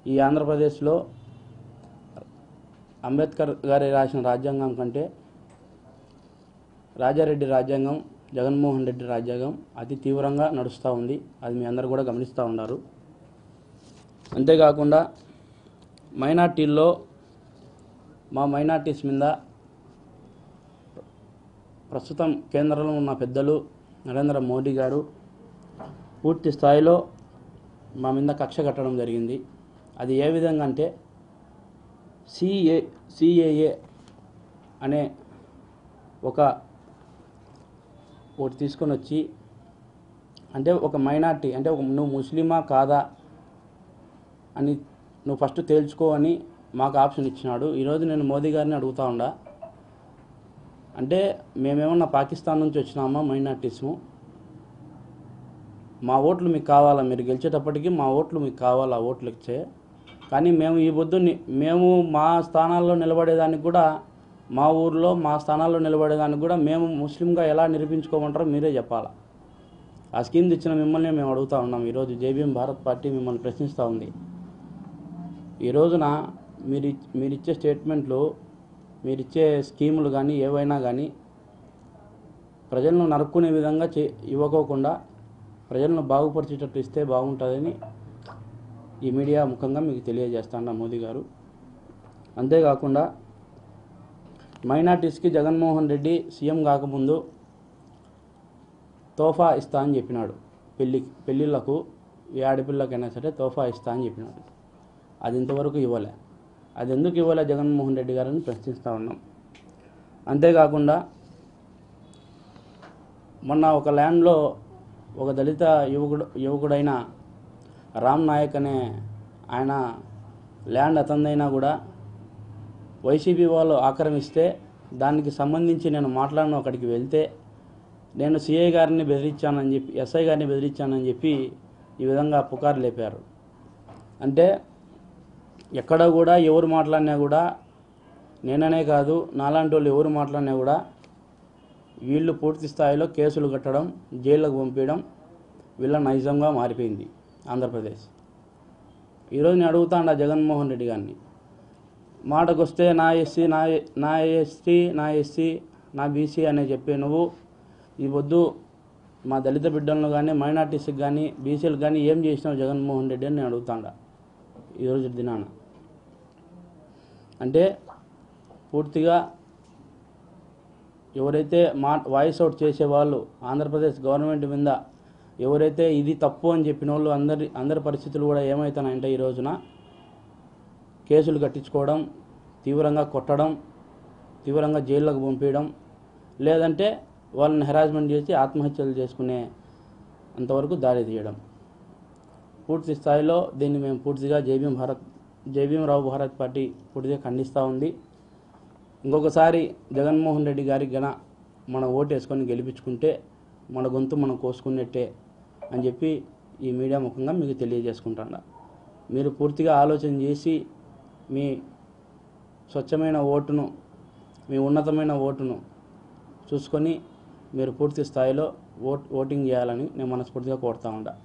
ఈ ఆంధ్రప్రదేశ్లో అంబేద్కర్ గారి రాసిన రాజ్యాంగం కంటే రాజారెడ్డి రాజ్యాంగం, జగన్మోహన్ రెడ్డి రాజ్యాంగం అతి తీవ్రంగా నడుస్తూ ఉంది. అది మీ అందరూ కూడా గమనిస్తూ ఉన్నారు. అంతేకాకుండా మైనార్టీల్లో మా మైనార్టీస్ మీద ప్రస్తుతం కేంద్రంలో ఉన్న పెద్దలు నరేంద్ర మోడీ గారు పూర్తి స్థాయిలో మా మీద కక్ష కట్టడం జరిగింది. అది ఏ విధంగా అంటే సిఏఏ అనే ఒకటి తీసుకొని వచ్చి, అంటే ఒక మైనార్టీ అంటే నువ్వు ముస్లిమా కాదా అని నువ్వు ఫస్ట్ తేల్చుకో అని మాకు ఆప్షన్ ఇచ్చినాడు. ఈరోజు నేను మోదీ గారిని అడుగుతా ఉండా, అంటే మేమేమన్నా పాకిస్తాన్ నుంచి వచ్చినామా మైనార్టీస్ము? మా ఓట్లు మీకు కావాలా? మీరు గెలిచేటప్పటికి మా ఓట్లు మీకు కావాలా? ఓట్లు ఇచ్చే కానీ మేము మా స్థానాల్లో నిలబడేదానికి కూడా, మా ఊర్లో మా స్థానాల్లో నిలబడేదానికి కూడా మేము ముస్లింగా ఎలా నిరూపించుకోమంటారో మీరే చెప్పాలా. ఆ స్కీమ్ తెచ్చిన మిమ్మల్ని మేము అడుగుతూ ఉన్నాం. ఈరోజు జేబీఎం భారత్ పార్టీ మిమ్మల్ని ప్రశ్నిస్తూ ఉంది. ఈ రోజున మీరిచ్చే స్టేట్మెంట్లు, మీరిచ్చే స్కీములు కానీ ఏవైనా కానీ ప్రజలను నరుక్కునే విధంగా ఇవ్వకోకుండా ప్రజలను బాగుపరిచేటట్టు ఇస్తే బాగుంటుందని ఈ మీడియా ముఖంగా మీకు తెలియజేస్తాను మోదీ గారు. అంతేకాకుండా మైనార్టీస్కి జగన్మోహన్ రెడ్డి సీఎం కాకముందు తోఫా ఇస్తా అని చెప్పినాడు. పెళ్ళిళ్ళకు ఏ ఆడపిల్లకైనా సరే తోఫా ఇస్తా అని చెప్పినాడు. అది ఇంతవరకు ఇవ్వలే. అది ఎందుకు ఇవ్వలే జగన్మోహన్ రెడ్డి గారిని ప్రశ్నిస్తూ ఉన్నాం. అంతేకాకుండా మొన్న ఒక ల్యాండ్లో ఒక దళిత యువకుడైన రామ్ నాయక్ అనే ఆయన ల్యాండ్ అతందైనా కూడా వైసీపీ వాళ్ళు ఆక్రమిస్తే దానికి సంబంధించి నేను మాట్లాడిన అక్కడికి వెళ్తే నేను సిఐ గారిని బెదిరించానని చెప్పి, ఎస్ఐ గారిని బెదిరించానని చెప్పి ఈ విధంగా పుకారు లేపారు. అంటే ఎక్కడ కూడా ఎవరు మాట్లాడినా కూడా, నేననే కాదు నాలాంటి వాళ్ళు ఎవరు మాట్లాడినా కూడా వీళ్ళు పూర్తి స్థాయిలో కేసులు కట్టడం, జైళ్ళకు పంపించడం వీళ్ళ నైజంగా మారిపోయింది ఆంధ్రప్రదేశ్. ఈరోజు నేను అడుగుతాను జగన్మోహన్ రెడ్డి గారిని, మాటకు వస్తే నా ఎస్సీ నా ఎస్సీ నా బీసీ అనే చెప్పే నువ్వు ఈ వద్దు మా దళిత బిడ్డలను కానీ మైనార్టీస్కి కానీ బీసీలకు కానీ ఏం చేసినావు జగన్మోహన్ రెడ్డి అని నేను అడుగుతాడా ఈరోజు దినాన. అంటే పూర్తిగా ఎవరైతే వాయిస్ అవుట్ చేసేవాళ్ళు ఆంధ్రప్రదేశ్ గవర్నమెంట్ మీద ఎవరైతే ఇది తప్పు అని చెప్పిన వాళ్ళు అందరి పరిస్థితులు కూడా ఏమవుతాయంటే ఈ రోజున కేసులు కట్టించుకోవడం, తీవ్రంగా కొట్టడం, తీవ్రంగా జైళ్ళకు పంపించడం, లేదంటే వాళ్ళని హెరాస్మెంట్ చేసి ఆత్మహత్యలు చేసుకునే అంతవరకు దారి తీయడం. పూర్తి స్థాయిలో దీన్ని మేము పూర్తిగా జేబీఎం రావు భారత్ పార్టీ పూర్తిగా ఖండిస్తూ ఉంది. ఇంకొకసారి జగన్మోహన్ రెడ్డి గారికి గన మన ఓటు వేసుకొని గెలిపించుకుంటే మన గొంతు మనం కోసుకున్నట్టే అని చెప్పి ఈ మీడియా ముఖంగా మీకు తెలియజేసుకుంటాను. మీరు పూర్తిగా ఆలోచన చేసి మీ స్వచ్ఛమైన ఓటును, మీ ఉన్నతమైన ఓటును చూసుకొని మీరు పూర్తి స్థాయిలో ఓటింగ్ చేయాలని నేను మనస్ఫూర్తిగా కోరుతా ఉంటాను.